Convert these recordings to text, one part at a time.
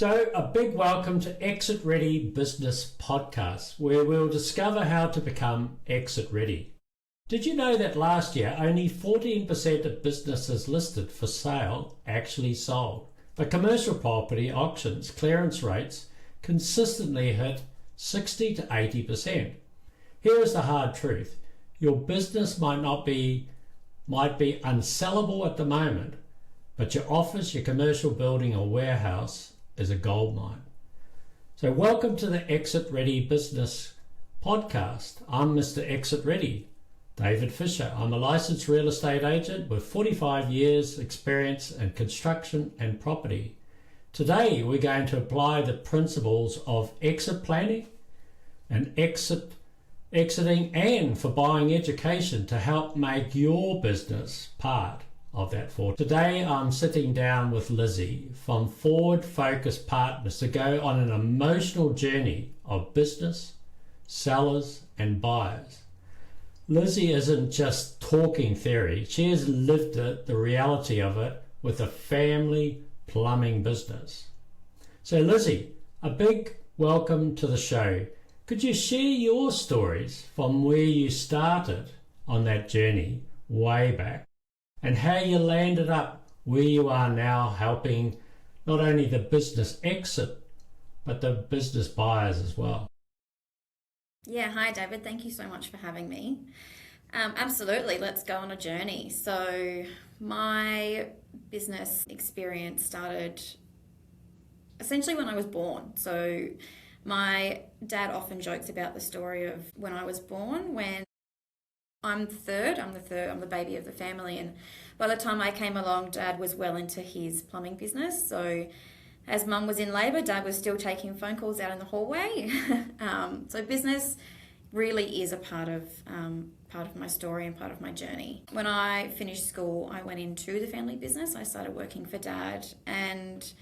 So a big welcome to Exit Ready Business Podcast, where we'll discover how to become exit ready. Did you know that last year only 14% of businesses listed for sale actually sold? But commercial property auctions clearance rates consistently hit 60 to 80%. Here is the hard truth. Your business might be unsellable at the moment, but your office, your commercial building or warehouse is a goldmine. So welcome to the Exit Ready Business Podcast. I'm Mr. Exit Ready, David Fisher. I'm a licensed real estate agent with 45 years experience in construction and property. Today we're going to apply the principles of exit planning and exiting and for buying education to help make your business part of that forward. Today I'm sitting down with Lizzie from Forwardfocus Partners to go on an emotional journey of business, sellers and buyers. Lizzie isn't just talking theory, she has lived it, the reality of it, with a family plumbing business. So Lizzie, a big welcome to the show. Could you share your stories from where you started on that journey way back and how you landed up where you are now, helping not only the business exit but the business buyers as well? Yeah, hi David, thank you so much for having me. Absolutely, let's go on a journey. So my business experience started essentially when I was born. So my dad often jokes about the story of when I was born, when I'm the baby of the family, and by the time I came along, Dad was well into his plumbing business. So as Mum was in labour, Dad was still taking phone calls out in the hallway. So business really is a part of my story and part of my journey. When I finished school, I went into the family business. I started working for Dad, and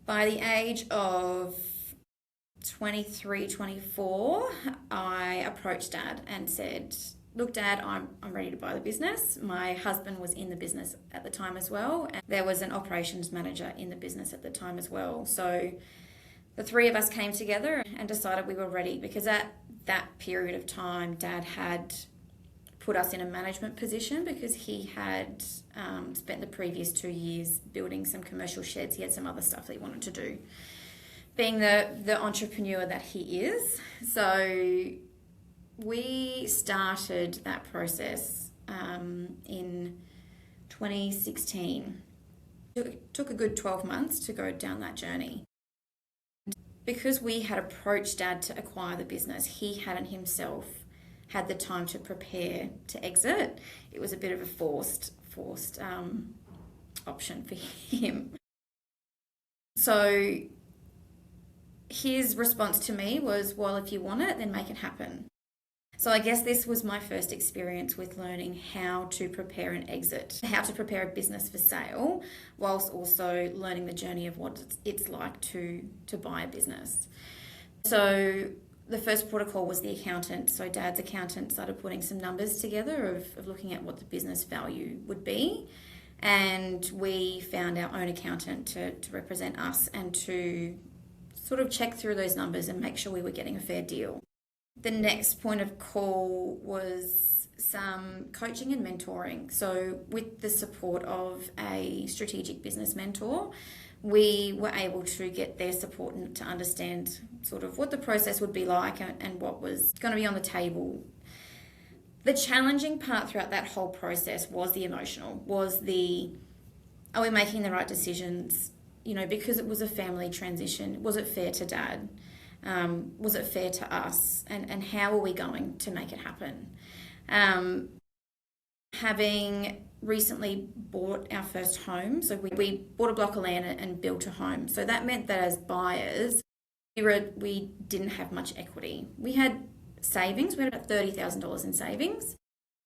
by the age of 23, 24, I approached Dad and said, look, Dad, I'm ready to buy the business. My husband was in the business at the time as well, and there was an operations manager in the business at the time as well. So the three of us came together and decided we were ready, because at that period of time, Dad had put us in a management position because he had spent the previous 2 years building some commercial sheds. He had some other stuff that he wanted to do, being the entrepreneur that he is. So we started that process in 2016. It took a good 12 months to go down that journey. Because we had approached Dad to acquire the business, he hadn't himself had the time to prepare to exit. It was a bit of a forced option for him. So his response to me was, well, if you want it, then make it happen. So I guess this was my first experience with learning how to prepare an exit, how to prepare a business for sale, whilst also learning the journey of what it's like to buy a business. So the first protocol was the accountant. So Dad's accountant started putting some numbers together of looking at what the business value would be. And we found our own accountant to represent us and to sort of check through those numbers and make sure we were getting a fair deal. The next point of call was some coaching and mentoring. So with the support of a strategic business mentor, we were able to get their support and to understand sort of what the process would be like and what was going to be on the table. The challenging part throughout that whole process was the emotional, are we making the right decisions? You know, because it was a family transition, was it fair to Dad? Was it fair to us? And how are we going to make it happen? Having recently bought our first home, so we bought a block of land and built a home. So that meant that as buyers, we didn't have much equity. We had savings, we had about $30,000 in savings.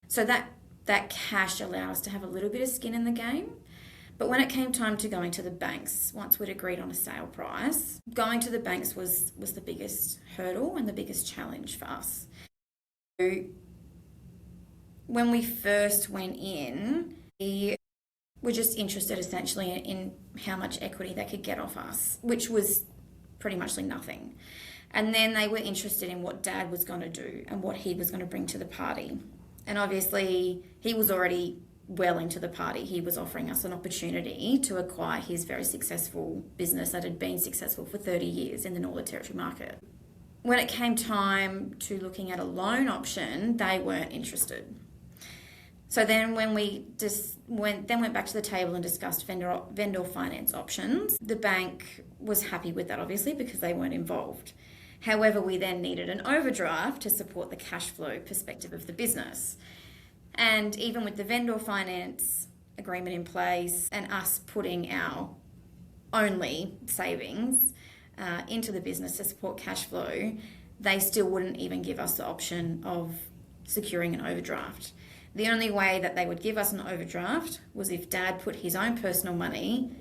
So that cash allowed us to have a little bit of skin in the game. But when it came time to going to the banks, once we'd agreed on a sale price, going to the banks was the biggest hurdle and the biggest challenge for us. So when we first went in, we were just interested essentially in how much equity they could get off us, which was pretty much nothing. And then they were interested in what Dad was going to do and what he was going to bring to the party. And obviously he was already well into the party. He was offering us an opportunity to acquire his very successful business that had been successful for 30 years in the Northern Territory market. When it came time to looking at a loan option, they weren't interested. So then when we just went back to the table and discussed vendor finance options, the bank was happy with that, obviously, because they weren't involved. However, we then needed an overdraft to support the cash flow perspective of the business. And even with the vendor finance agreement in place and us putting our only savings into the business to support cash flow, they still wouldn't even give us the option of securing an overdraft. The only way that they would give us an overdraft was if Dad put his own personal money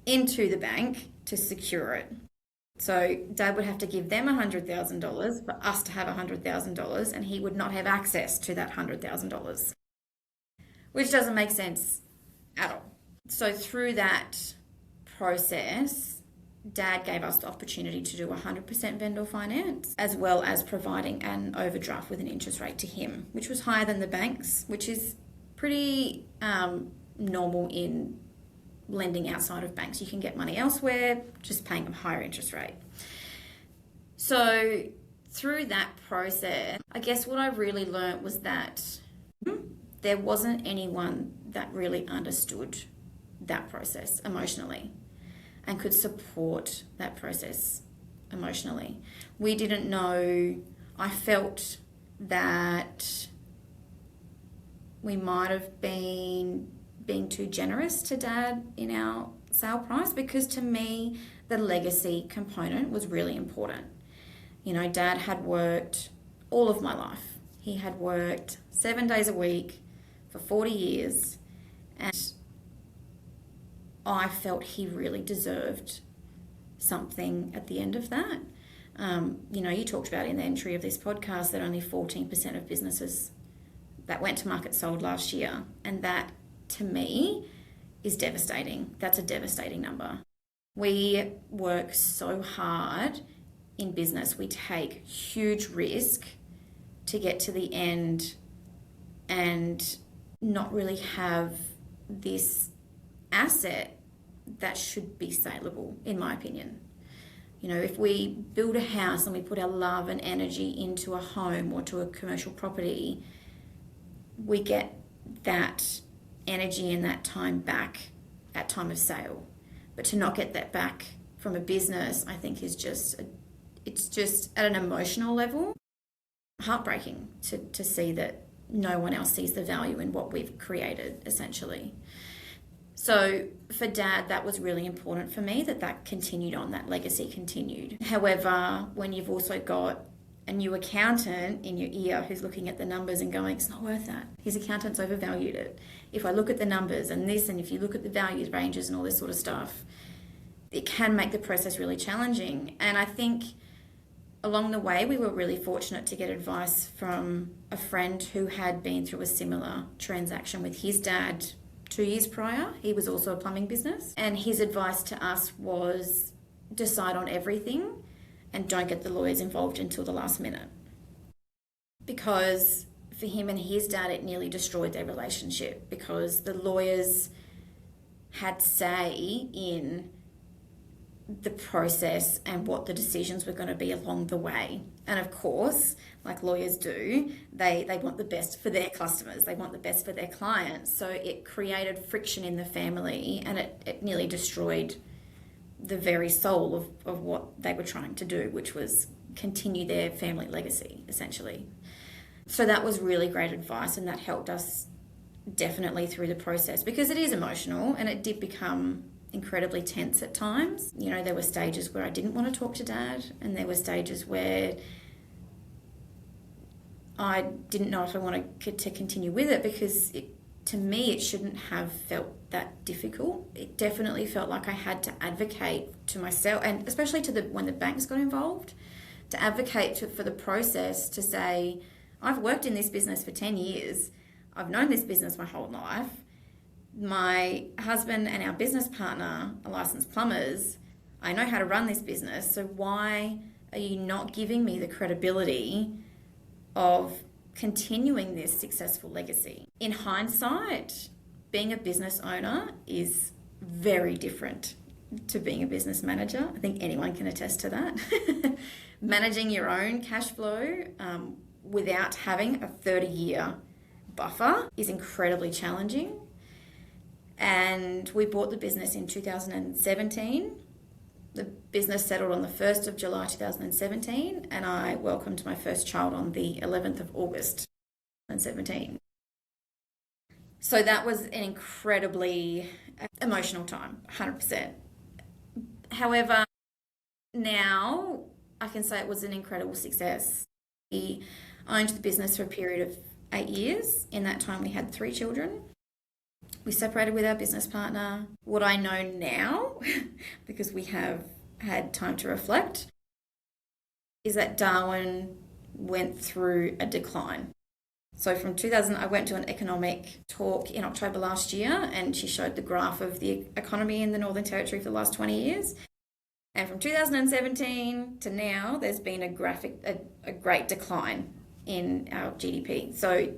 into the bank to secure it. So Dad would have to give them $100,000 for us to have $100,000, and he would not have access to that $100,000, which doesn't make sense at all. So through that process, Dad gave us the opportunity to do 100% vendor finance, as well as providing an overdraft with an interest rate to him, which was higher than the bank's, which is pretty normal in lending outside of banks. You can get money elsewhere, just paying a higher interest rate. So through that process, I guess what I really learnt was that there wasn't anyone that really understood that process emotionally and could support that process emotionally. We didn't know. I felt that we might have been being too generous to Dad in our sale price, because to me the legacy component was really important. You know, Dad had worked all of my life. He had worked 7 days a week for 40 years, and I felt he really deserved something at the end of that. You talked about in the entry of this podcast that only 14% of businesses that went to market sold last year, and that to me is devastating. That's a devastating number. We work so hard in business. We take huge risk to get to the end and not really have this asset that should be saleable, in my opinion. You know, if we build a house and we put our love and energy into a home or to a commercial property, we get that energy and that time back at time of sale. But to not get that back from a business, I think is it's just at an emotional level heartbreaking to see that no one else sees the value in what we've created, essentially. So for Dad, that was really important for me, that continued on, that legacy continued. However, when you've also got a new accountant in your ear who's looking at the numbers and going, it's not worth that. His accountant's overvalued it. If I look at the numbers and this, and if you look at the values ranges and all this sort of stuff, it can make the process really challenging. And I think along the way, we were really fortunate to get advice from a friend who had been through a similar transaction with his dad 2 years prior. He was also a plumbing business. And his advice to us was decide on everything and don't get the lawyers involved until the last minute. Because for him and his dad, it nearly destroyed their relationship, because the lawyers had say in the process and what the decisions were going to be along the way. And of course, like lawyers do, they want the best for their customers. They want the best for their clients. So it created friction in the family, and it nearly destroyed the very soul of what they were trying to do, which was continue their family legacy, essentially. So that was really great advice, and that helped us definitely through the process, because it is emotional and it did become incredibly tense at times. You know, there were stages where I didn't want to talk to Dad, and there were stages where I didn't know if I wanted to continue with it, because to me, it shouldn't have felt that difficult. It definitely felt like I had to advocate to myself, and especially when the banks got involved, to advocate for the process, to say, I've worked in this business for 10 years. I've known this business my whole life. My husband and our business partner are licensed plumbers. I know how to run this business, so why are you not giving me the credibility of continuing this successful legacy? In hindsight, being a business owner is very different to being a business manager. I think anyone can attest to that. Managing your own cash flow without having a 30-year buffer is incredibly challenging. And we bought the business in 2017. The business settled on the 1st of July 2017, and I welcomed my first child on the 11th of August 2017. So that was an incredibly emotional time, 100%. However, now I can say it was an incredible success. We owned the business for a period of 8 years. In that time, we had 3 children. We separated with our business partner. What I know now, because we have had time to reflect, is that Darwin went through a decline. So from 2000, I went to an economic talk in October last year, and she showed the graph of the economy in the Northern Territory for the last 20 years. And from 2017 to now, there's been a great decline in our GDP. So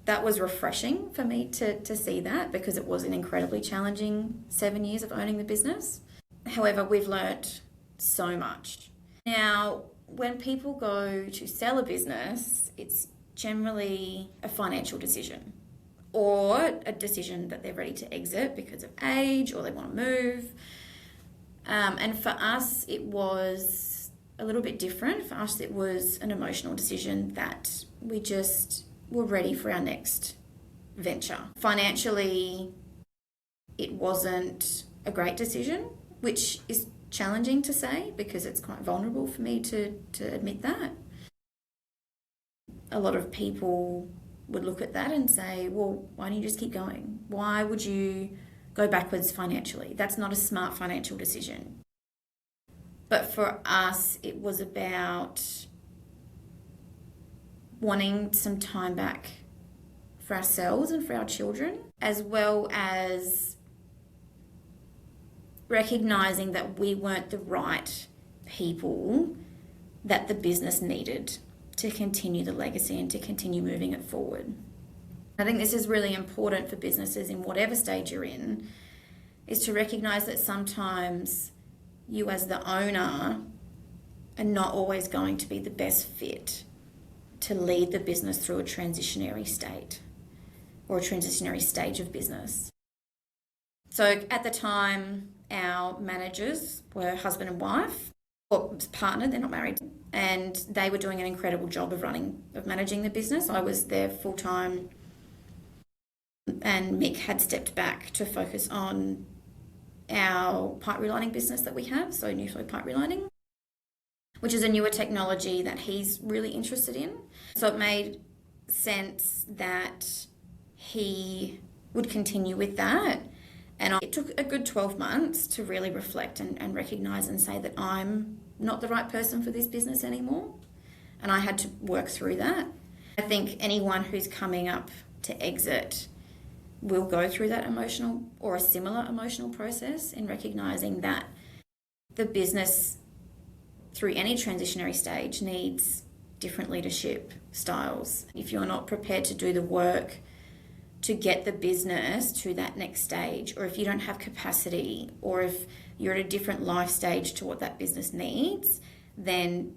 that was refreshing for me to see that, because it was an incredibly challenging 7 years of owning the business. However, we've learnt so much. Now, when people go to sell a business, it's generally a financial decision or a decision that they're ready to exit because of age or they want to move. And for us, it was a little bit different. For us, it was an emotional decision that we just were ready for our next venture. Financially, it wasn't a great decision, which is challenging to say because it's quite vulnerable for me to admit that. A lot of people would look at that and say, well, why don't you just keep going? Why would you go backwards financially? That's not a smart financial decision. But for us, it was about wanting some time back for ourselves and for our children, as well as recognizing that we weren't the right people that the business needed to continue the legacy and to continue moving it forward. I think this is really important for businesses in whatever stage you're in, is to recognize that sometimes you as the owner are not always going to be the best fit to lead the business through a transitionary state or a transitionary stage of business. So at the time, our managers were husband and wife, or partner, they're not married, and they were doing an incredible job of managing the business. I was there full time, and Mick had stepped back to focus on our pipe relining business that we have, so new flow pipe relining, which is a newer technology that he's really interested in. So it made sense that he would continue with that. And it took a good 12 months to really reflect and recognise and say that I'm not the right person for this business anymore. And I had to work through that. I think anyone who's coming up to exit will go through that emotional or a similar emotional process in recognising that the business through any transitionary stage needs different leadership styles. If you're not prepared to do the work to get the business to that next stage, or if you don't have capacity, or if you're at a different life stage to what that business needs, then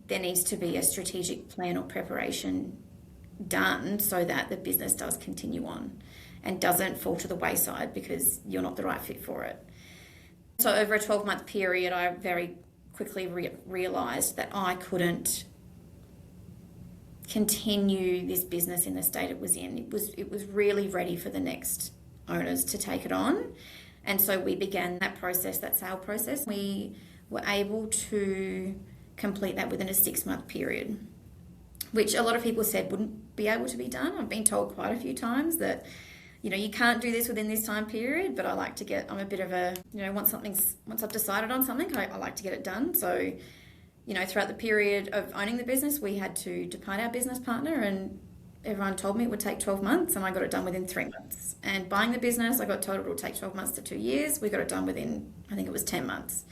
there needs to be a strategic plan or preparation done so that the business does continue on and doesn't fall to the wayside because you're not the right fit for it. So over a 12-month period, I very quickly realised that I couldn't continue this business in the state it was in. It was really ready for the next owners to take it on. And so we began that process, that sale process. We were able to complete that within a 6-month period, which a lot of people said wouldn't be able to be done. I've been told quite a few times that, you can't do this within this time period, but I'm a bit of a, once I've decided on something, I like to get it done. So, throughout the period of owning the business, we had to depart our business partner everyone told me it would take 12 months and I got it done within 3 months. And buying the business, I got told it would take 12 months to 2 years. We got it done within, I think it was 10 months.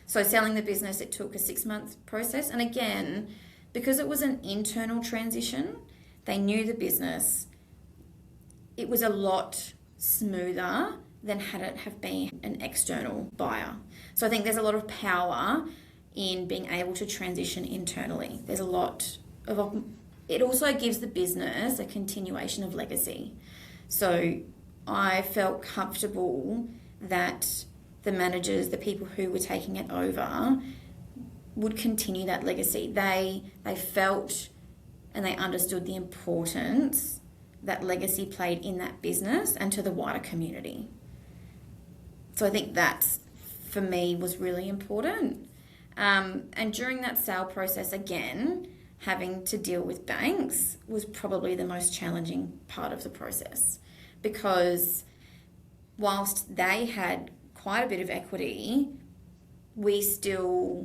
So selling the business, it took a 6-month process. And again, because it was an internal transition, they knew the business. It was a lot smoother than had it have been an external buyer. So I think there's a lot of power in being able to transition internally. There's a lot of... It also gives the business a continuation of legacy. So I felt comfortable that the managers, the people who were taking it over, would continue that legacy. They felt and they understood the importance that legacy played in that business and to the wider community. So I think that's, for me, was really important. And during that sale process, again, having to deal with banks was probably the most challenging part of the process, because whilst they had quite a bit of equity, the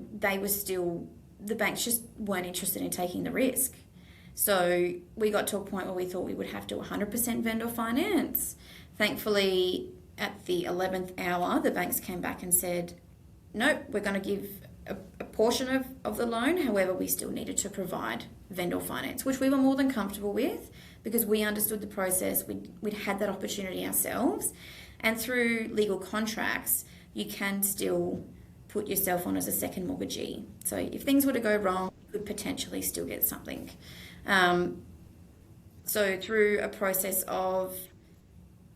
banks just weren't interested in taking the risk. So we got to a point where we thought we would have to 100% vendor finance. Thankfully, at the 11th hour, the banks came back and said, nope, we're going to give a portion of the loan. However, we still needed to provide vendor finance, which we were more than comfortable with because we understood the process. We'd had that opportunity ourselves. And through legal contracts, you can still put yourself on as a second mortgagee. So if things were to go wrong, you could potentially still get something. So through a process of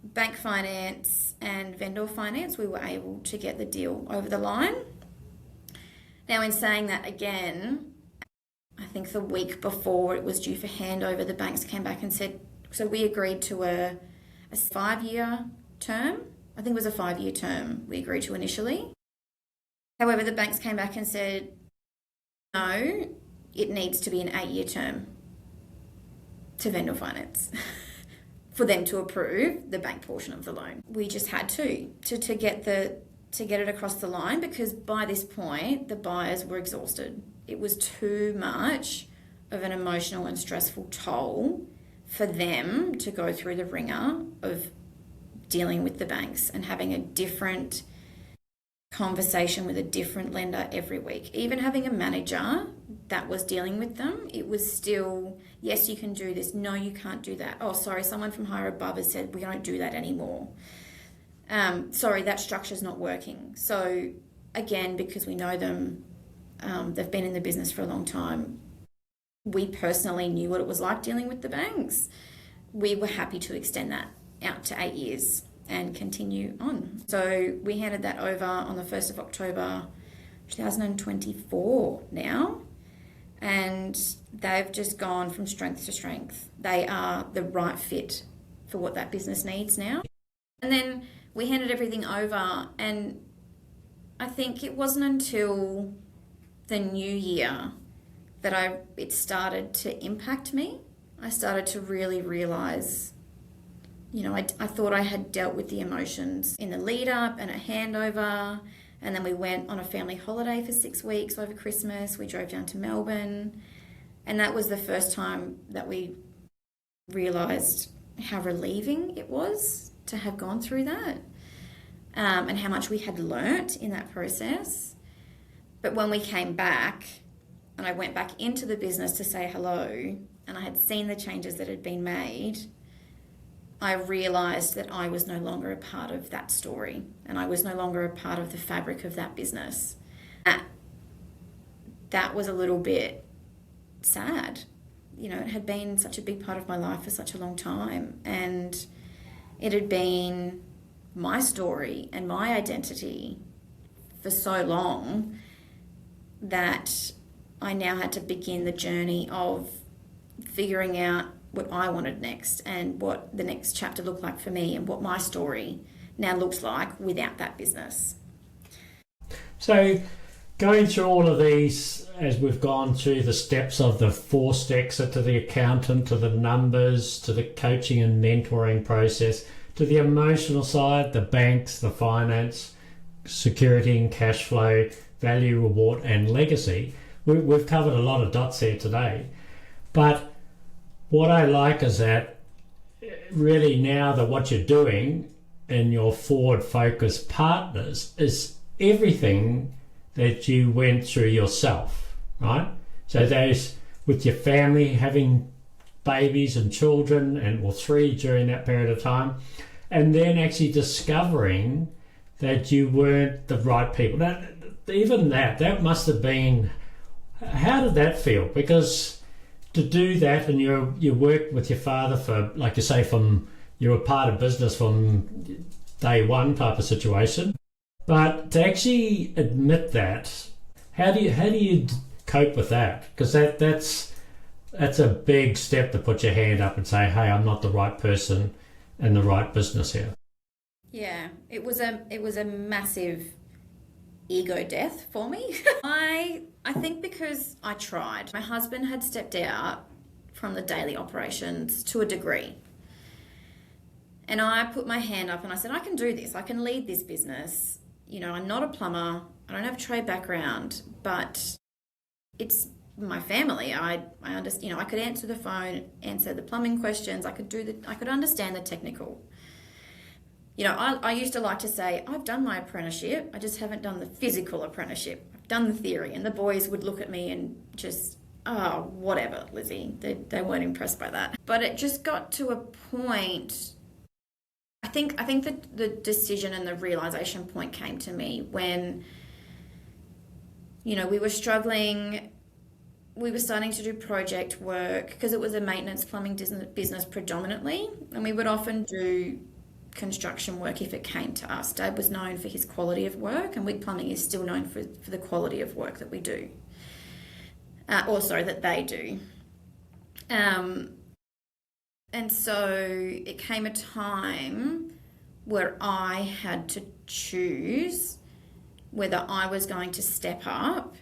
bank finance and vendor finance, we were able to get the deal over the line. Now, in saying that, again, I think the week before it was due for handover, the banks came back and said, so we agreed to a 5-year term. I think it was a 5-year term we agreed to initially. However, the banks came back and said, no, it needs to be an 8-year term to vendor finance for them to approve the bank portion of the loan. We just had to get it across the line, because by this point the buyers were exhausted. It was too much of an emotional and stressful toll for them to go through the ringer of dealing with the banks and having a different conversation with a different lender every week. Even having a manager that was dealing with them, it was still, yes, you can do this. No, you can't do that. Oh, sorry, someone from higher above has said we don't do that anymore. Sorry, that structure's not working. So again, because we know them, they've been in the business for a long time, we personally knew what it was like dealing with the banks. We were happy to extend that out to 8 years and continue on. So we handed that over on the 1st of October 2024 now, and they've just gone from strength to strength. They are the right fit for what that business needs now. And then we handed everything over, and I think it wasn't until the new year that it started to impact me. I started to really realise, I thought I had dealt with the emotions in the lead up and a handover, and then we went on a family holiday for 6 weeks over Christmas. We drove down to Melbourne, and that was the first time that we realised how relieving it was to have gone through that, and how much we had learnt in that process. But when we came back and I went back into the business to say hello, and I had seen the changes that had been made, I realised that I was no longer a part of that story, and I was no longer a part of the fabric of that business. That was a little bit sad. It had been such a big part of my life for such a long time, and it had been my story and my identity for so long that I now had to begin the journey of figuring out what I wanted next and what the next chapter looked like for me and what my story now looks like without that business. So going through all of these, as we've gone through the steps of the forced exit, to the accountant, to the numbers, to the coaching and mentoring process, to the emotional side, the banks, the finance, security and cash flow, value, reward and legacy, we've covered a lot of dots here today. But what I like is that really now that what you're doing in your forward focus partners is everything that you went through yourself, right? So those with your family, having babies and children, and or 3 during that period of time, and then actually discovering that you weren't the right people. That must have been, how did that feel? Because to do that, and you worked with your father for, like you say, you were part of business from day one type of situation, but to actually admit that, how do you cope with that? Because that's a big step to put your hand up and say, hey, I'm not the right person in the right business here. Yeah, it was a massive ego death for me. I think because I tried. My husband had stepped out from the daily operations to a degree. And I put my hand up and I said, I can do this. I can lead this business. I'm not a plumber. I don't have a trade background, but it's my family. I understand, I could answer the phone, answer the plumbing questions. I could understand the technical. I used to like to say, I've done my apprenticeship. I just haven't done the physical apprenticeship. I've done the theory. And the boys would look at me and just, oh, whatever, Lizzie. They weren't impressed by that. But it just got to a point, I think that the decision and the realization point came to me when, we were struggling. We were starting to do project work because it was a maintenance plumbing business predominantly. And we would often do construction work if it came to us. Dad was known for his quality of work, and Wig Plumbing is still known for the quality of work that we do. That they do. And so it came a time where I had to choose whether I was going to step up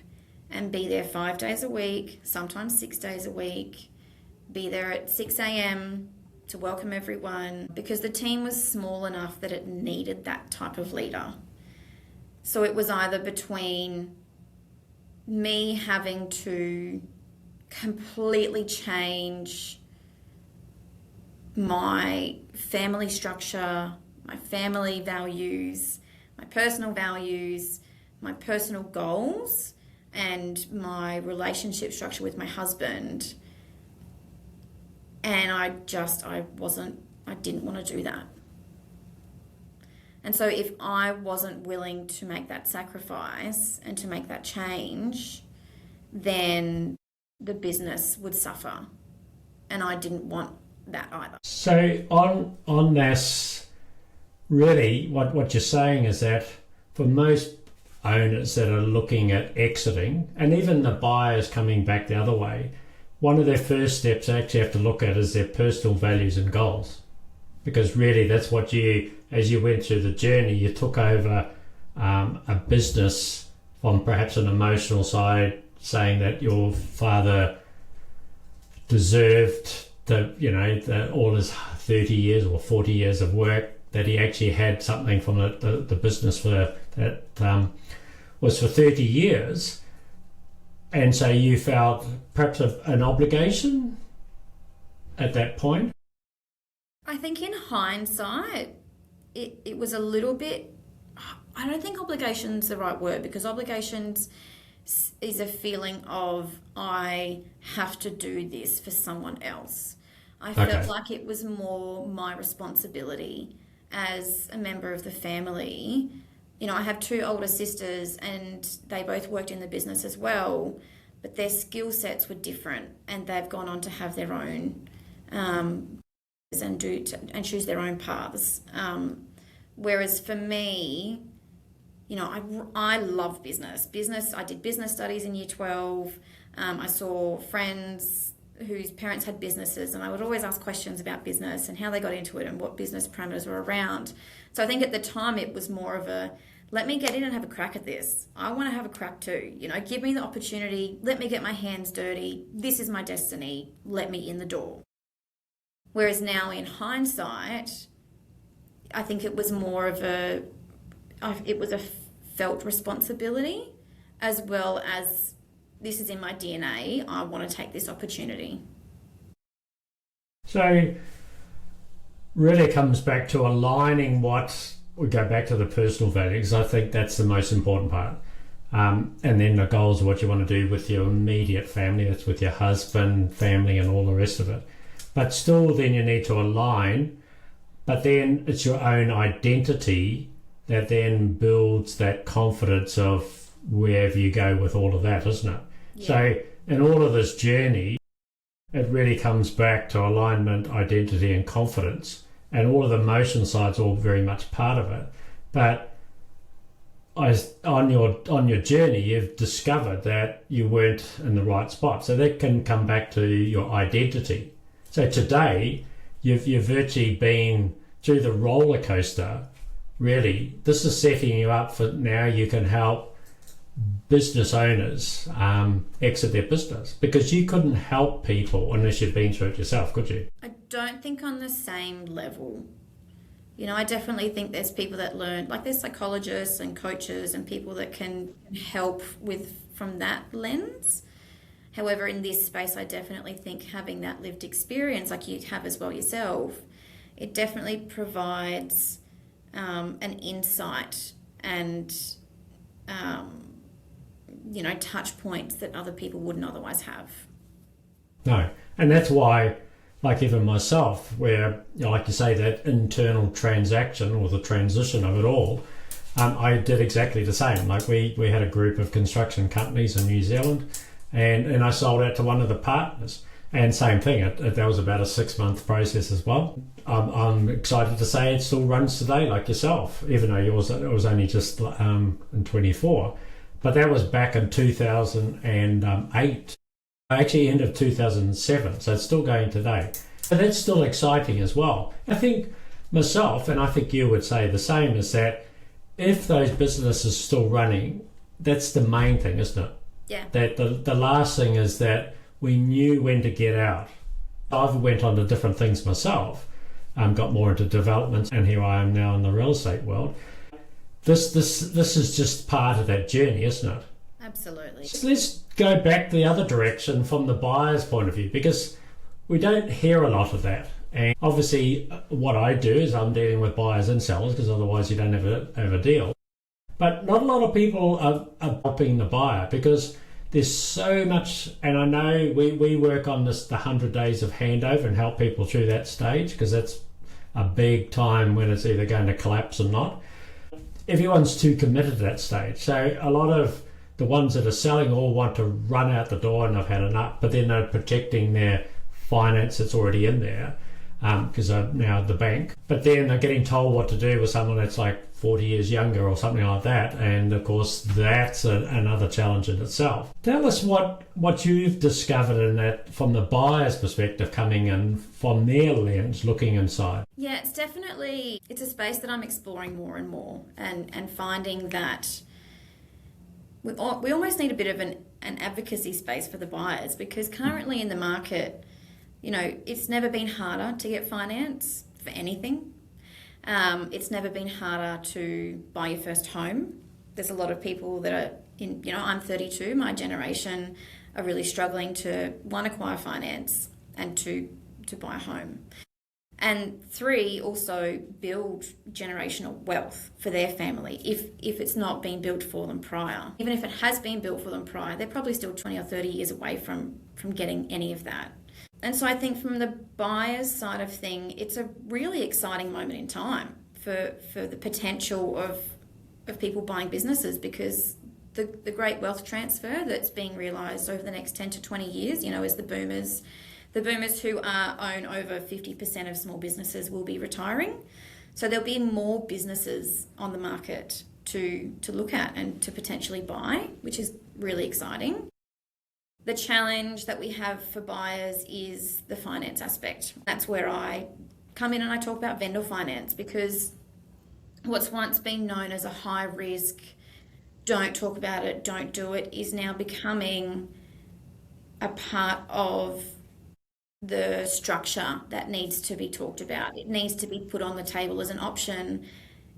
and be there 5 days a week, sometimes 6 days a week, be there at 6 a.m. to welcome everyone, because the team was small enough that it needed that type of leader. So it was either between me having to completely change my family structure, my family values, my personal goals, and my relationship structure with my husband. And I didn't want to do that. And so if I wasn't willing to make that sacrifice and to make that change, then the business would suffer. And I didn't want that either. So on this, really what you're saying is that for most owners that are looking at exiting, and even the buyers coming back the other way, one of their first steps they actually have to look at is their personal values and goals. Because really that's what as you went through the journey, you took over a business from perhaps an emotional side, saying that your father deserved all his 30 years or 40 years of work, that he actually had something from the business that was for 30 years. And so you felt perhaps an obligation at that point? I think in hindsight, it was a little bit, I don't think obligation's the right word, because obligations is a feeling of I have to do this for someone else. I felt like it was more my responsibility as a member of the family. I have 2 older sisters and they both worked in the business as well, but their skill sets were different and they've gone on to have their own and choose their own paths. Whereas for me, I love business. I did business studies in year 12. I saw friends whose parents had businesses, and I would always ask questions about business and how they got into it and what business parameters were around. So I think at the time it was more of a, let me get in and have a crack at this. I want to have a crack too. Give me the opportunity. Let me get my hands dirty. This is my destiny. Let me in the door. Whereas now in hindsight, I think it was more of a felt responsibility, as well as this is in my DNA. I want to take this opportunity. So really comes back to aligning what we go back to the personal values. I think that's the most important part. And then the goals of what you want to do with your immediate family, that's with your husband, family, and all the rest of it. But still, then you need to align. But then it's your own identity that then builds that confidence of wherever you go with all of that, isn't it? Yeah. So in all of this journey, it really comes back to alignment, identity, and confidence. And all of the emotion side's all very much part of it. But on your journey, you've discovered that you weren't in the right spot. So that can come back to your identity. So today, you've virtually been through the roller coaster. Really, this is setting you up for now you can help business owners exit their business, because you couldn't help people unless you've been through it yourself, could you? I don't think on the same level. You know, I definitely think there's people that learn, like there's psychologists and coaches and people that can help with from that lens. However, in this space, I definitely think having that lived experience, like you have as well yourself, it definitely provides an insight and, touch points that other people wouldn't otherwise have. No, and that's why, like even myself, where, like you say, that internal transaction or the transition of it all, I did exactly the same. Like we had a group of construction companies in New Zealand, and I sold out to one of the partners. And same thing, that was about a 6-month process as well. I'm excited to say it still runs today, like yourself, even though yours it was only just in 24. But that was back in 2008. Actually, end of 2007, so it's still going today. So that's still exciting as well. I think myself, and I think you would say the same, is that if those businesses are still running, that's the main thing, isn't it? Yeah. That the last thing is that we knew when to get out. I've went on to different things myself, got more into development, and here I am now in the real estate world. This is just part of that journey, isn't it? Absolutely. So let's go back the other direction from the buyer's point of view, because we don't hear a lot of that. And obviously what I do is I'm dealing with buyers and sellers, because otherwise you don't have a deal. But not a lot of people are helping the buyer, because there's so much, and I know we work on this, the 100 days of handover, and help people through that stage, because that's a big time when it's either going to collapse or not. Everyone's too committed to that stage. So a lot of the ones that are selling all want to run out the door and they've had enough, but then they're protecting their finance that's already in there, because they're now at the bank. But then they're getting told what to do with someone that's like 40 years younger or something like that. And of course, that's another challenge in itself. Tell us what you've discovered in that from the buyer's perspective, coming in from their lens, looking inside. Yeah, it's a space that I'm exploring more and more, and finding that we almost need a bit of an advocacy space for the buyers, because currently in the market, you know, it's never been harder to get finance for anything. It's never been harder to buy your first home. There's a lot of people that are I'm 32, my generation are really struggling to, one, acquire finance, and two, to buy a home. And three, also build generational wealth for their family if it's not been built for them prior. Even if it has been built for them prior, they're probably still 20 or 30 years away from getting any of that. And so I think from the buyer's side of thing, it's a really exciting moment in time for the potential of people buying businesses, because the great wealth transfer that's being realised over the next 10 to 20 years, you know, as the boomers who own over 50% of small businesses will be retiring. So there'll be more businesses on the market to look at and to potentially buy, which is really exciting. The challenge that we have for buyers is the finance aspect. That's where I come in and I talk about vendor finance, because what's once been known as a high risk, don't talk about it, don't do it, is now becoming a part of the structure that needs to be talked about. It needs to be put on the table as an option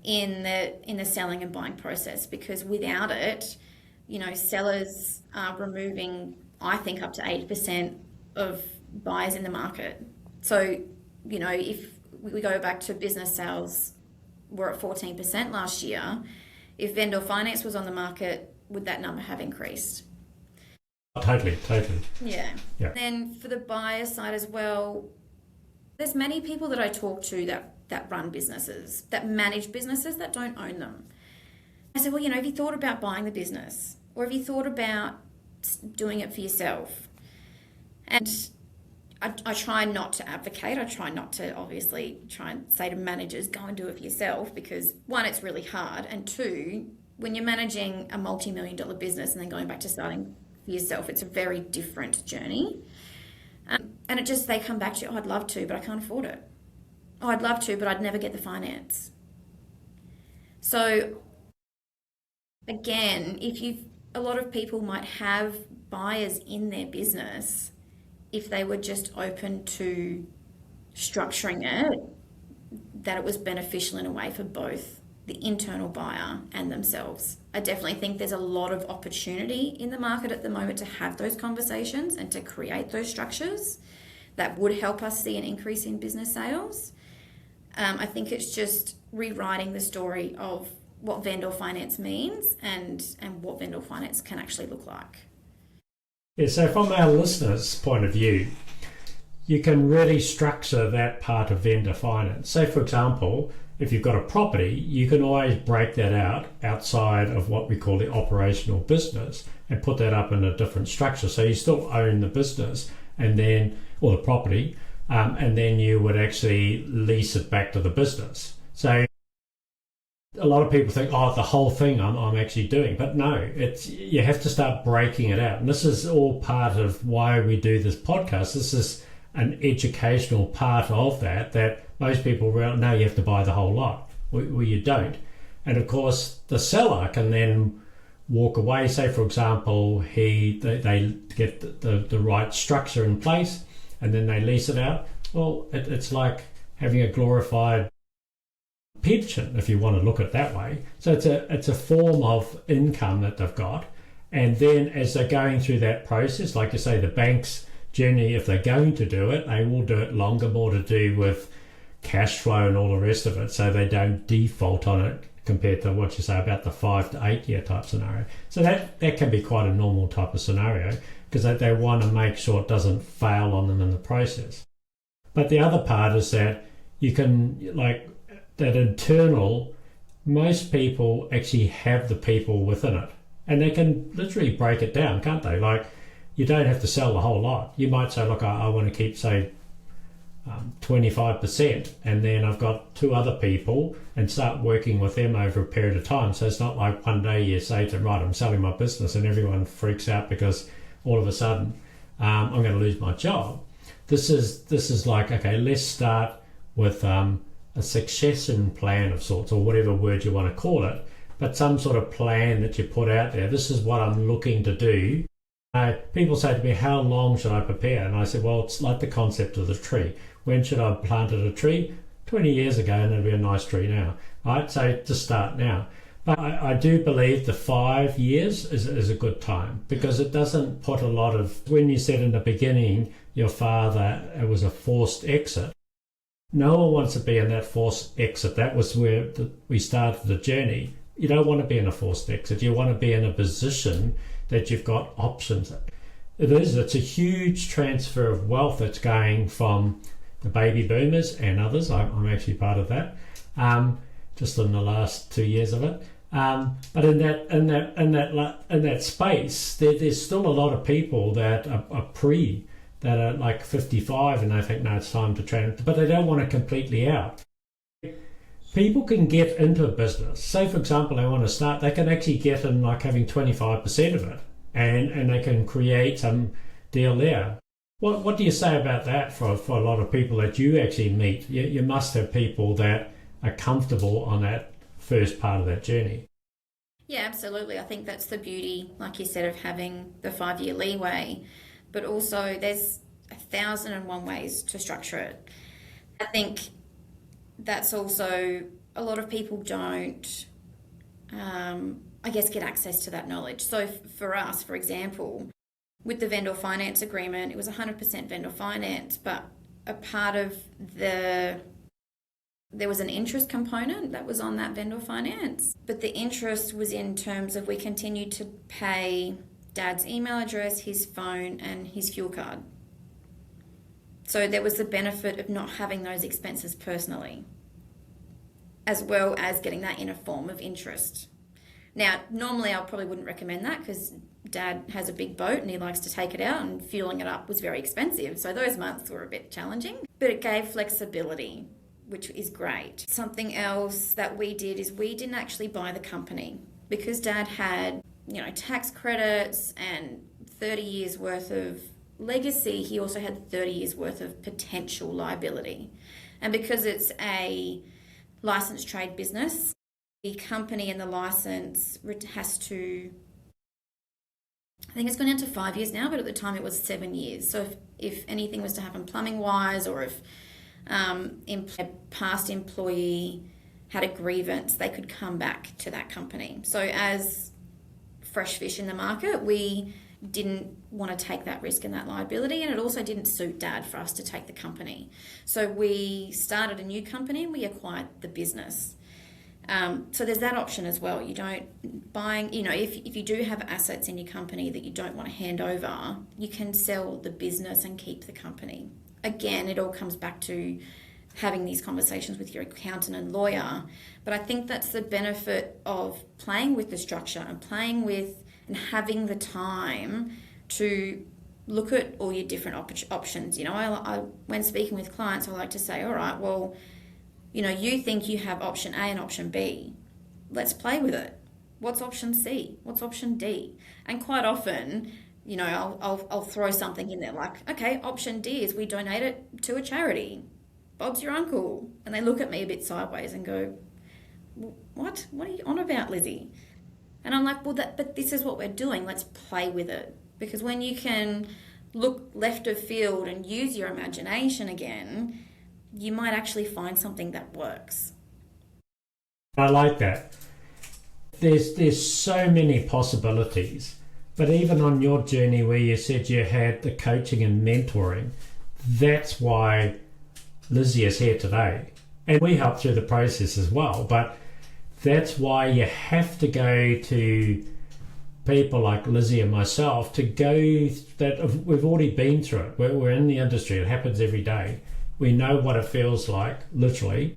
in the selling and buying process, because without it, you know, sellers are removing, I think, up to 80% of buyers in the market. So, if we go back to business sales, we're at 14% last year. If vendor finance was on the market, would that number have increased? Totally. Yeah. Then for the buyer side as well, there's many people that I talk to that run businesses, that manage businesses, that don't own them. I said, well, have you thought about buying the business? Or have you thought about doing it for yourself? And I try not to advocate. I try not to obviously try and say to managers, go and do it for yourself, because one, it's really hard. And two, when you're managing a multi-million-dollar business and then going back to starting for yourself, it's a very different journey. And they come back to you, I'd love to, but I can't afford it. Oh, I'd love to, but I'd never get the finance. So again, a lot of people might have buyers in their business if they were just open to structuring it, that it was beneficial in a way for both the internal buyer and themselves. I definitely think there's a lot of opportunity in the market at the moment to have those conversations and to create those structures that would help us see an increase in business sales. I think it's just rewriting the story of what vendor finance means and what vendor finance can actually look like. Yeah, so from our listeners' point of view, you can really structure that part of vendor finance. Say, for example, if you've got a property, you can always break that out outside of what we call the operational business and put that up in a different structure. So you still own the business or the property, and then you would actually lease it back to the business. So a lot of people think, the whole thing I'm actually doing. But no, you have to start breaking it out. And this is all part of why we do this podcast. This is an educational part of that most people realize, no, you have to buy the whole lot. Well, you don't. And of course, the seller can then walk away. Say, for example, they get the right structure in place and then they lease it out. Well, it's like having a glorified pension, if you want to look at it that way. So it's a form of income that they've got. And then as they're going through that process, like you say, the banks generally, if they're going to do it, they will do it longer, more to do with cash flow and all the rest of it, so they don't default on it compared to what you say about the 5 to 8 year type scenario. So that can be quite a normal type of scenario, because they want to make sure it doesn't fail on them in the process. But the other part is that you can, like that internal, most people actually have the people within it, and they can literally break it down, can't they? Like, you don't have to sell the whole lot. You might say, look, I want to keep, say, 25%, and then I've got 2 other people, and start working with them over a period of time. So it's not like one day you say to them, right, I'm selling my business, and everyone freaks out because all of a sudden I'm going to lose my job. This is like, okay, let's start with a succession plan of sorts, or whatever word you want to call it, but some sort of plan that you put out there. This is what I'm looking to do. People say to me, how long should I prepare? And I said, well, it's like the concept of the tree. When should I have planted a tree? 20 years ago, and it'll be a nice tree now. Right? So just start now. But I do believe the 5 years is a good time, because it doesn't put a lot of, when you said in the beginning, your father, it was a forced exit. No one wants to be in that forced exit. That was where we started the journey. You don't want to be in a forced exit. You want to be in a position that you've got options. It's a huge transfer of wealth that's going from the baby boomers and others. I'm actually part of that, just in the last 2 years of it. But in that space, there's still a lot of people that that are like 55, and they think, no, it's time to transfer, but they don't want to completely out. People can get into a business. Say, for example, they want to start, they can actually get in like having 25% of it, and they can create some deal there. What do you say about that for a lot of people that you actually meet? You must have people that are comfortable on that first part of that journey. Yeah, absolutely. I think that's the beauty, like you said, of having the 5-year leeway, but also there's 1,001 ways to structure it. I think that's also, a lot of people don't, get access to that knowledge. So for us, for example, with the vendor finance agreement, it was 100% vendor finance, but a part of there was an interest component that was on that vendor finance, but the interest was in terms of we continued to pay Dad's email address, his phone, and his fuel card. So there was the benefit of not having those expenses personally, as well as getting that in a form of interest. Now, normally I probably wouldn't recommend that because Dad has a big boat and he likes to take it out, and fueling it up was very expensive. So those months were a bit challenging, but it gave flexibility, which is great. Something else that we did is we didn't actually buy the company because Dad had, tax credits and 30 years worth of legacy. He also had 30 years worth of potential liability. And because it's a licensed trade business, the company and the license has to, I think it's gone down to 5 years now, but at the time it was 7 years. So if anything was to happen plumbing wise, or if a past employee had a grievance, they could come back to that company. So as fresh fish in the market, we didn't want to take that risk and that liability, and it also didn't suit Dad for us to take the company. So we started a new company and we acquired the business. So there's that option as well. You don't buying, if you do have assets in your company that you don't want to hand over, you can sell the business and keep the company. Again, it all comes back to having these conversations with your accountant and lawyer. But I think that's the benefit of playing with the structure and playing with and having the time to look at all your different options. When speaking with clients, I like to say, all right, well, you think you have option A and option B. Let's play with it. What's option C? What's option D? And quite often, I'll throw something in there like, okay, option D is we donate it to a charity. Bob's your uncle. And they look at me a bit sideways and go, what? What are you on about, Lizzie? And I'm like, but this is what we're doing. Let's play with it. Because when you can look left of field and use your imagination again, you might actually find something that works. I like that. There's so many possibilities, but even on your journey where you said you had the coaching and mentoring, that's why Lizzie is here today. And we help through the process as well, but that's why you have to go to people like Lizzie and myself to go that we've already been through it. We're in the industry. It happens every day. We know what it feels like, literally.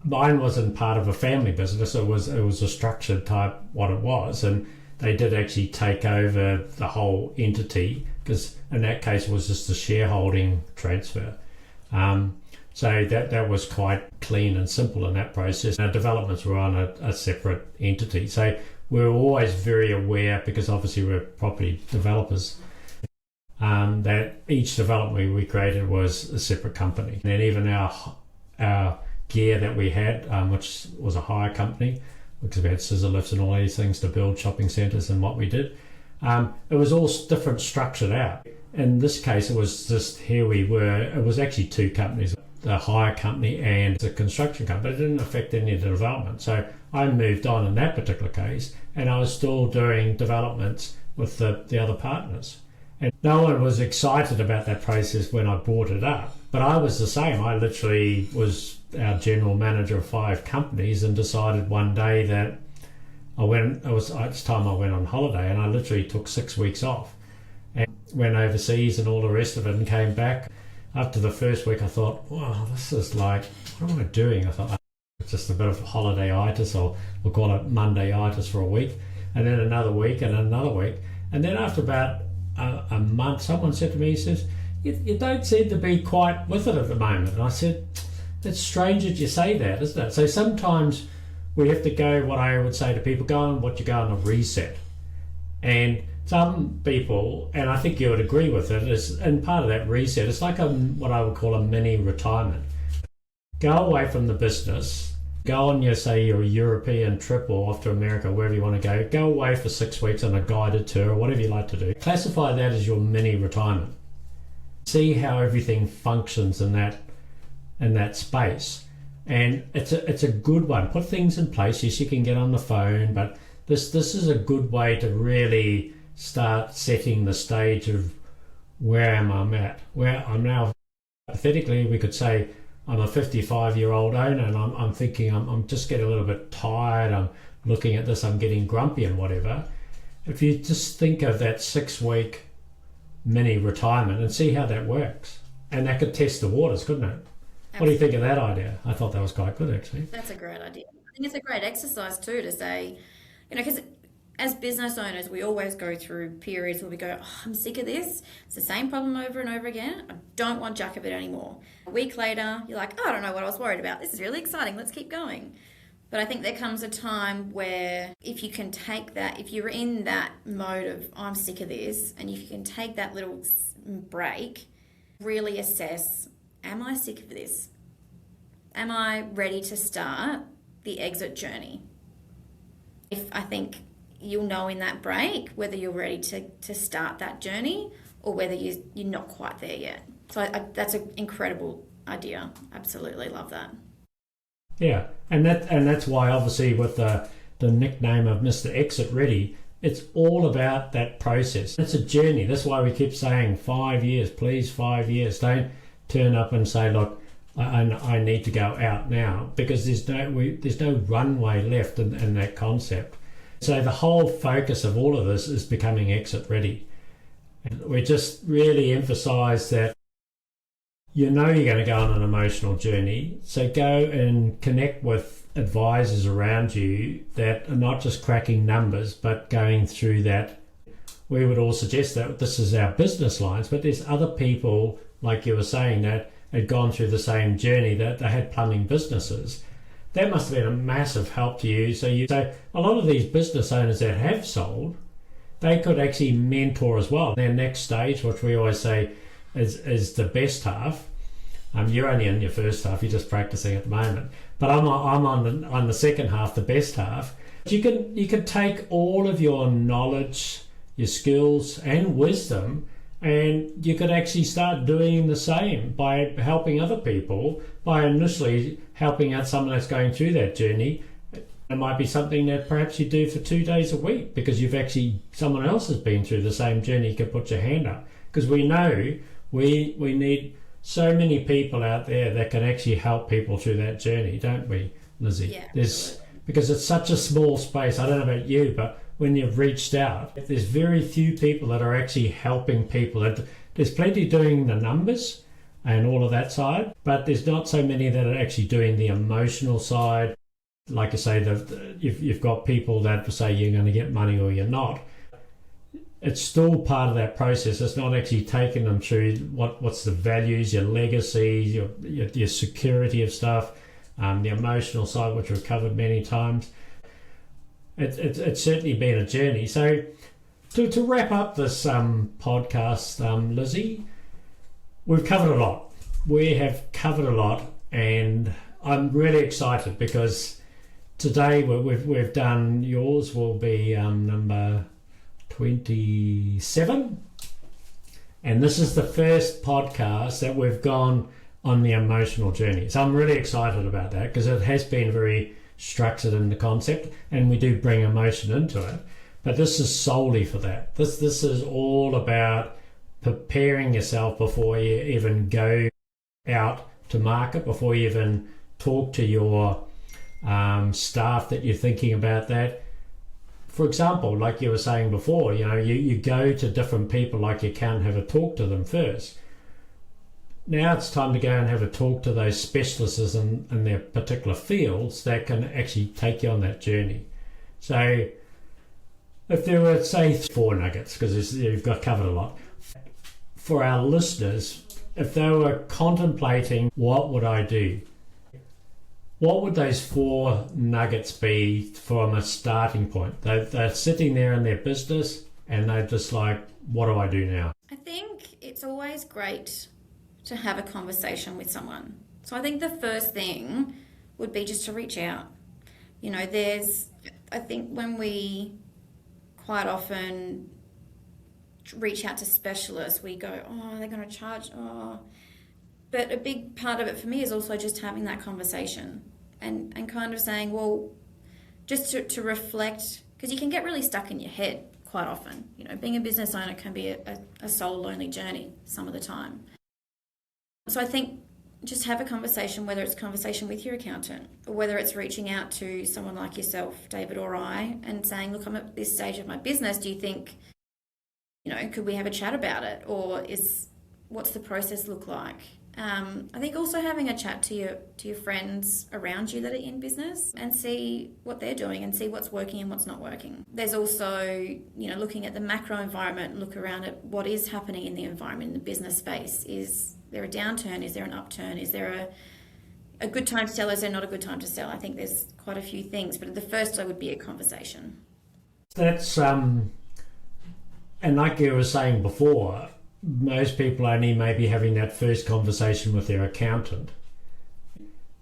Mine wasn't part of a family business. It was a structured type what it was, and they did actually take over the whole entity because in that case it was just a shareholding transfer. So that was quite clean and simple in that process. Our developments were on a separate entity. So we're always very aware, because obviously we're property developers, that each development we created was a separate company. And even our gear that we had, which was a hire company, because we had scissor lifts and all these things to build shopping centres and what we did, it was all different structured out. In this case, it was just here we were. It was actually two companies, the hire company and the construction company. It didn't affect any of the development. So I moved on in that particular case, and I was still doing developments with the other partners. And no one was excited about that process when I brought it up. But I was the same. I literally was our general manager of 5 companies and decided one day that it's time I went on holiday, and I literally took 6 weeks off and went overseas and all the rest of it, and came back. After the first week I thought, wow, this is like, what am I doing? I thought, it's just a bit of holiday-itis, or we'll call it Monday-itis for a week, and then another week and another week. And then after about a month, someone said to me, he says, you don't seem to be quite with it at the moment. And I said, it's strange that you say that, isn't it? So sometimes we have to go, what I would say to people, go on a reset. And some people, and I think you would agree with it, is, and part of that reset, it's like what I would call a mini retirement. Go away from the business, go on your European trip or off to America, wherever you want to go away for 6 weeks on a guided tour or whatever you like to do. Classify that as your mini retirement. See how everything functions in that space. And it's a good one. Put things in place. Yes, you can get on the phone, but this is a good way to really start setting the stage of where am I at, where I'm now Hypothetically, we could say I'm a 55-year-old owner and I'm thinking I'm just getting a little bit tired, I'm looking at this, I'm getting grumpy and whatever. If you just think of that 6-week mini retirement and see how that works, and that could test the waters, couldn't it? Absolutely. What do you think of that idea? I thought that was quite good, actually. That's a great idea. I think it's a great exercise too to say, because as business owners, we always go through periods where we go, oh, I'm sick of this. It's the same problem over and over again. I don't want jack of it anymore. A week later, you're like, oh, I don't know what I was worried about. This is really exciting. Let's keep going. But I think there comes a time where if you can take that, if you're in that mode of, oh, I'm sick of this, and if you can take that little break, really assess, am I sick of this? Am I ready to start the exit journey? I think you'll know in that break whether you're ready to start that journey or whether you're not quite there yet. So that's an incredible idea. Absolutely love that. Yeah, and that's why obviously with the nickname of Mr. Exit Ready, it's all about that process. It's a journey. That's why we keep saying 5 years, please, 5 years. Don't turn up and say, look, I need to go out now, because there's no runway left in that concept. So the whole focus of all of this is becoming exit ready. And we just really emphasize that you're going to go on an emotional journey. So go and connect with advisors around you that are not just cracking numbers, but going through that. We would all suggest that this is our business lines, but there's other people, like you were saying, that had gone through the same journey, that they had plumbing businesses. That must have been a massive help to you. So a lot of these business owners that have sold, they could actually mentor as well. Their next stage, which we always say is the best half. You're only in your first half, you're just practicing at the moment. But I'm on the second half, the best half. You can take all of your knowledge, your skills and wisdom, and you could actually start doing the same by helping other people, by initially helping out someone that's going through that journey. It might be something that perhaps you do for 2 days a week because someone else has been through the same journey. You can put your hand up, because we know we need so many people out there that can actually help people through that journey, don't we, Lizzie? Yeah. Because it's such a small space. I don't know about you, but when you've reached out, there's very few people that are actually helping people. There's plenty doing the numbers and all of that side, but there's not so many that are actually doing the emotional side. Like I say, you've got people that say you're going to get money or you're not. It's still part of that process. It's not actually taking them through what's the values, your legacy, your security of stuff, the emotional side, which we've covered many times. It's certainly been a journey. So to wrap up this podcast, Lizzie, we've covered a lot. We have covered a lot, and I'm really excited because today we've done, yours will be number 27, and this is the first podcast that we've gone on the emotional journey. So I'm really excited about that, because it has been very structured in the concept, and we do bring emotion into it, but this is solely for that. This is all about preparing yourself before you even go out to market, before you even talk to your staff that you're thinking about that. For example, like you were saying before, you go to different people like you can have a talk to them first. Now it's time to go and have a talk to those specialists in their particular fields that can actually take you on that journey. So if there were, say, 4 nuggets, because you've got covered a lot, for our listeners, if they were contemplating what would I do, what would those 4 nuggets be from a starting point? They're sitting there in their business and they're just like, what do I do now? I think it's always great to have a conversation with someone. So I think the first thing would be just to reach out. I think when we quite often reach out to specialists, we go, oh, they're going to charge, oh. But a big part of it for me is also just having that conversation and kind of saying, well, just to reflect, because you can get really stuck in your head quite often. Being a business owner can be a soul-lonely journey some of the time. So I think just have a conversation, whether it's a conversation with your accountant or whether it's reaching out to someone like yourself, David or I, and saying, look, I'm at this stage of my business. Do you think, could we have a chat about it? Or what's the process look like? I think also having a chat to your friends around you that are in business and see what they're doing and see what's working and what's not working. There's also, looking at the macro environment, look around at what is happening in the environment, in the business space. Is there a downturn? Is there an upturn? Is there a good time to sell? Is there not a good time to sell? I think there's quite a few things, but the first would be a conversation. That's, and like you were saying before, most people only may be having that first conversation with their accountant.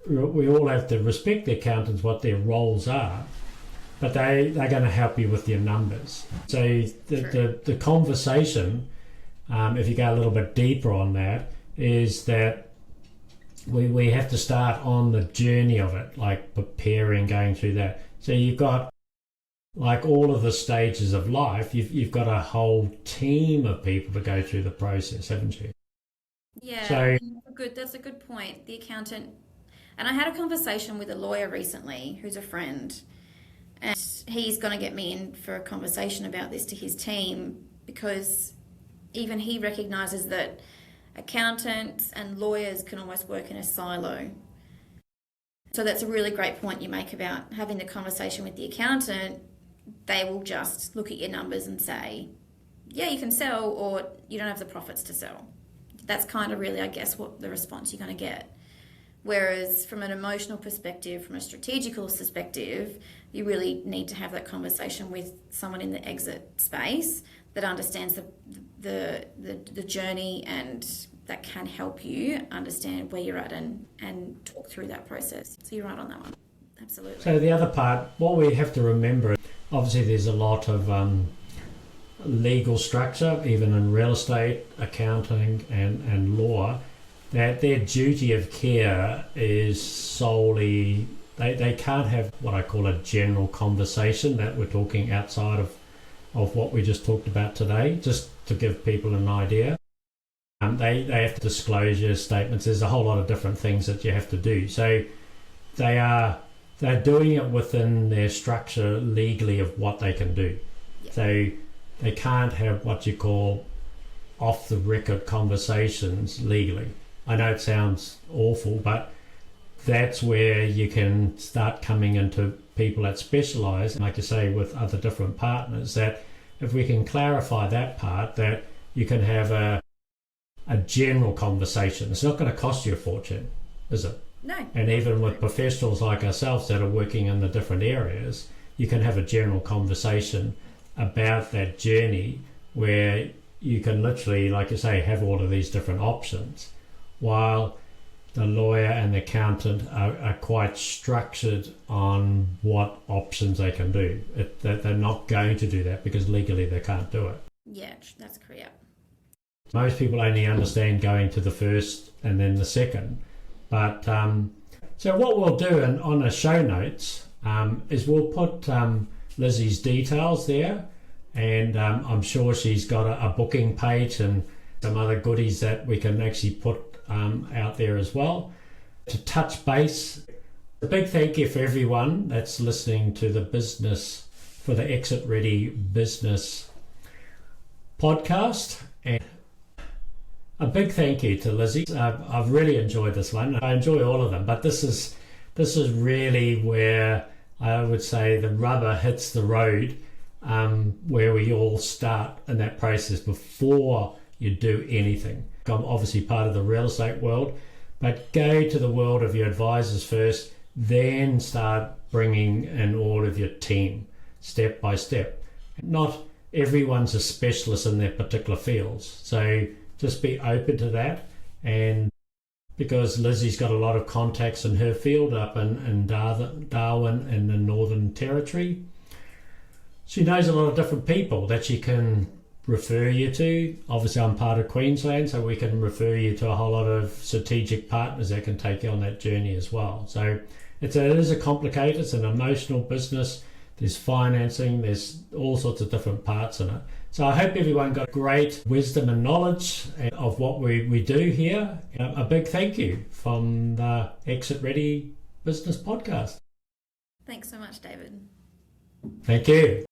We all have to respect the accountants, what their roles are, but they're going to help you with your numbers. So the conversation, if you go a little bit deeper on that, is that we have to start on the journey of it, like preparing, going through that. So you've got, like all of the stages of life, you've got a whole team of people to go through the process, haven't you? Yeah, so that's a good point. The accountant, and I had a conversation with a lawyer recently who's a friend, and he's going to get me in for a conversation about this to his team, because even he recognises that accountants and lawyers can almost work in a silo. So that's a really great point you make about having the conversation with the accountant. They will just look at your numbers and say, yeah, you can sell, or you don't have the profits to sell. That's kind of really, I guess, what the response you're going to get. Whereas from an emotional perspective, from a strategical perspective, you really need to have that conversation with someone in the exit space that understands the journey and that can help you understand where you're at and talk through that process. So you're right on that one. Absolutely. So the other part, what we have to remember, obviously there's a lot of legal structure, even in real estate, accounting and law, that their duty of care is solely, they can't have what I call a general conversation that we're talking outside of what we just talked about today, just to give people an idea. They have to disclose your statements. There's a whole lot of different things that you have to do. So they're doing it within their structure legally of what they can do. Yeah. So they can't have what you call off-the-record conversations legally. I know it sounds awful, but that's where you can start coming into people that specialise, like you say, with other different partners, that if we can clarify that part, that you can have a general conversation. It's not going to cost you a fortune, is it? No. And even with professionals like ourselves that are working in the different areas, you can have a general conversation about that journey where you can literally, like you say, have all of these different options, while the lawyer and the accountant are quite structured on what options they can do. They're not going to do that because legally they can't do it. Yeah, that's correct. Most people only understand going to the first and then the second. But so what we'll do on the show notes is we'll put Lizzie's details there, and I'm sure she's got a booking page and some other goodies that we can actually put out there as well. To touch base, a big thank you for everyone that's listening to the Exit Ready Business podcast, and a big thank you to Lizzie. I've really enjoyed this one. I enjoy all of them, but this is really where I would say the rubber hits the road, where we all start in that process before you do anything. I'm obviously part of the real estate world, but go to the world of your advisors first, then start bringing in all of your team step by step. Not everyone's a specialist in their particular fields, so just be open to that. And because Lizzie's got a lot of contacts in her field up in Darwin in the Northern Territory, she knows a lot of different people that she can refer you to. Obviously I'm part of Queensland, so we can refer you to a whole lot of strategic partners that can take you on that journey as well. So it is a complicated, it's an emotional business. there's financing, there's all sorts of different parts in it. So I hope everyone got great wisdom and knowledge of what we do here. A big thank you from the Exit Ready Business Podcast. Thanks so much, David. Thank you.